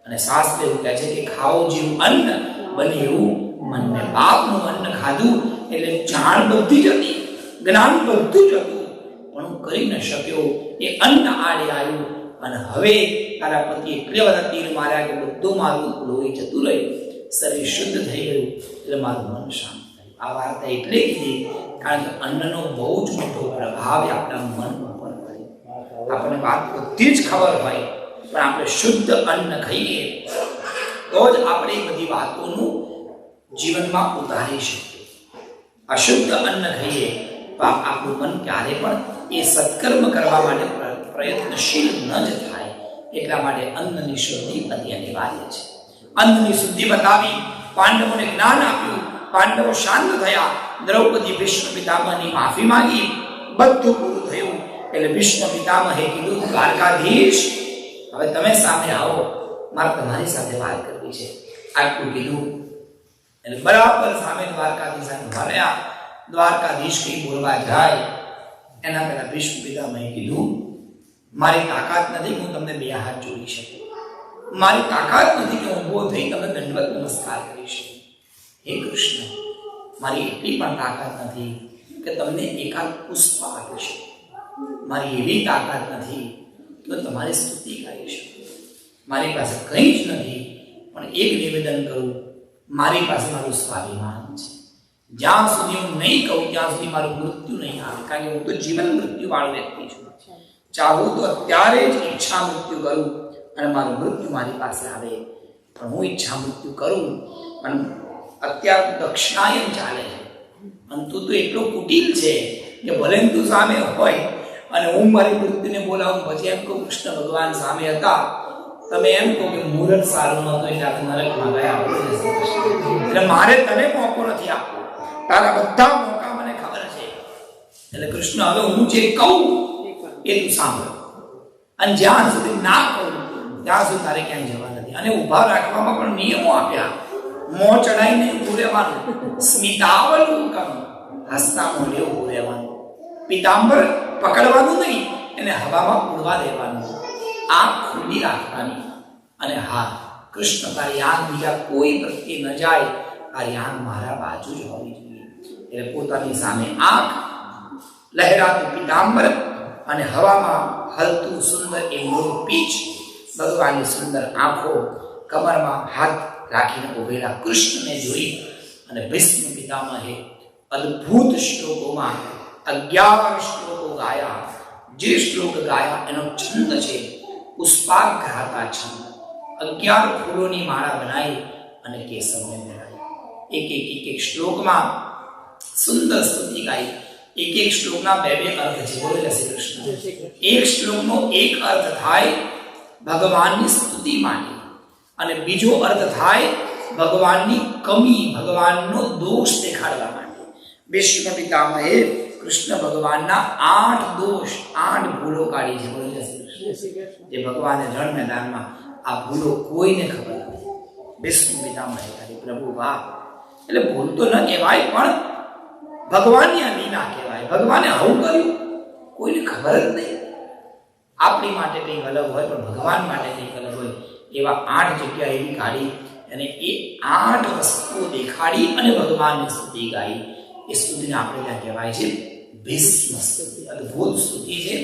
અને શાસ્ત્ર એવું કહે છે કે ખાઓ જેવું અન્ન બને એવું મનને. બાપનું અન્ન ખાધું એટલે જાણ બધી જ હતી, જ્ઞાન બધું જ હતું, પણ હું કરી ન શક્યો. એ અન્ન આડે આવ્યું અને હવે તારા પતિએ એટલા બધા તીર માર્યા કે બધું મારું લોહી જતું રહ્યું, શરીર શુદ્ધ થઈ ગયું, એટલે મારું મન શાંત થયું. આ વાર્તા એટલે કીધી કારણ કે અન્નનો બહુ જ મોટો પ્રભાવ આપણા મન ઉપર પડે. આપણને વાત બધી જ ખબર હોય, પણ આપણે શુદ્ધ અન્ન ખાઈએ તો જ આપણે એ બધી વાતોનું જીવનમાં ઉતારી શકીએ. અશુદ્ધ અન્ન ખાઈએ તો આપણું મન ક્યારે પણ એ સત્કર્મ કરવા માટે પ્રયત્નશીલ ન જ થાય. એટલા માટે અન્નની શુદ્ધિ અતિ અનિવાર્ય છે. અન્નની શુદ્ધિ બતાવી, પાંડવોને જ્ઞાન આપ્યું, પાંડવો શાંત થયા, દ્રૌપદી ભીષ્મ પિતામહની માફી માંગી, બધું પૂરું થયું. એટલે ભીષ્મ પિતામહે કીધું, દ્વારકાધીશ હવે તમે સામે આવો, મારે તમારી સાથે વાત કરવી છે. આટલું કીધું એટલે બરાબર સામે દ્વારકાધીશ ભર્યા. દ્વારકાધીશ કઈ બોલવા જાય એના પહેલા ભીષ્મ પિતામહે કીધું, મારી તાકાત નથી હું તમને બે હાથ જોડી શકું, મારી તાકાત નથી કે હું ઊભો થઈ તમને દંડવત નમસ્કાર કરી શકું. હે કૃષ્ણ, મારી એટલી પણ તાકાત નથી કે તમને એકાદ પુષ્પ આપી શકું, મારી એવી તાકાત નથી કે તમારી સ્તુતિ કરી શકું, મારી પાસે કંઈ જ નથી. પણ એક નિવેદન કરું, મારી પાસે મારું સ્વાભિમાન છે. જ્યાં સુધી હું નહીં કહું ત્યાં સુધી મારું મૃત્યુ નહીં આવે, કારણ કે હું તો જીવન મૃત્યુ વાળો વ્યક્તિ છું. ચાહું તો અત્યારે જ ઈચ્છા મૃત્યુ કરું અને મારું મૃત્યુ મારી પાસે આવે, પણ હું ઈચ્છા મૃત્યુ કરું અને અત્યારે દક્ષિણાયન ચાલે છે અને તું તો એટલો કુટિલ છે કે ભલે તું સામે હોય અને હું મારી મૃત્યુને બોલાવું, પછી એમ કહું કૃષ્ણ ભગવાન સામે હતા, તમે એમ કહો કે મુહૂર્ત સારું નહોતું એટલે નરકમાં ગયા. એટલે મારે તને મોકો નથી આપવો, તારા બધા મોકા મને ખબર છે. એટલે કૃષ્ણ હવે હું જે કહું એ તું સાંભળ, અને જ્યાં સુધી ના કહું ત્યાં સુધી તારે ક્યાંય જવા નથી. અને ઊભા રાખવામાં પણ નિયમો આપ્યા. મોં ચડાઈને ઊભું રહેવાનું, સ્મિતાવલોકન હસતા મોઢે ઊભું રહેવાનું, પીતાંબર પકડવાનું નહીં, એને હવામાં ઉડવા દેવાનું, આંખ ખુલ્લી રાખવાની, અને હા કૃષ્ણ તારી આંખ બીજા કોઈ પ્રત્યે ન જાય, તારી આંખ મારા બાજુ જ હોવી જોઈએ. એટલે પોતાની સામે આંખ, લહેરાતું પીતાંબર અને હવામાં હલતું સુંદર એ મોરું પીચ, ભગવાનની સુંદર આંખો, કમરમાં હાથ રાખીને ઉભેલા કૃષ્ણને જોઈ અને ભીષ્મ પિતામહે અદ્ભુત શ્લોકોમાં 11 શ્લોકો ગાયા. જે શ્લોક ગાયા એનો છંદ છે પુષ્પાઘ્રાતા છંદ. 11 ફૂલોની માળા બનાવી અને કેસરને પહેરાવી. એક શ્લોકમાં સુંદર સ્તુતિ ગાઈ. એક શ્લોકના બે અર્થ છે. બોલે શ્રી કૃષ્ણ. એક શ્લોકનો એક અર્થ થાય ભગવાનની સ્તુતિ માટે, અને બીજો અર્થ થાય ભગવાનની કમી, ભગવાનનો દોષ દેખાડવા માટે. ભીષ્મ પિતામહે કૃષ્ણ ભગવાનના 8 દોષ, 8 ભૂલો કાઢી છે. બોલે શ્રી કૃષ્ણ. જે ભગવાને રણ મેદાનમાં આ ભૂલો કોઈને ખબર નથી. ભીષ્મ પિતામહે કાઢી. પ્રભુ વાહ! એટલે ભૂલ તો ન કહેવાય, પણ ભગવાનની આ લીલા કહેવાય. ભગવાને આવું કર્યું, કોઈને ખબર જ નહીં. આપણી માટે કંઈક અલગ હોય, પણ ભગવાન માટે કંઈક અલગ હોય. એવા 8 જગ્યા એવી કાઢી અને એ 8 વસ્તુઓ દેખાડી અને ભગવાનની સ્તુતિ ગાઈ. એ સ્તુતિને આપણે ત્યાં કહેવાય છે ભીષ્મ સ્તુતિ. અદ્ભુત સ્તુતિ છે.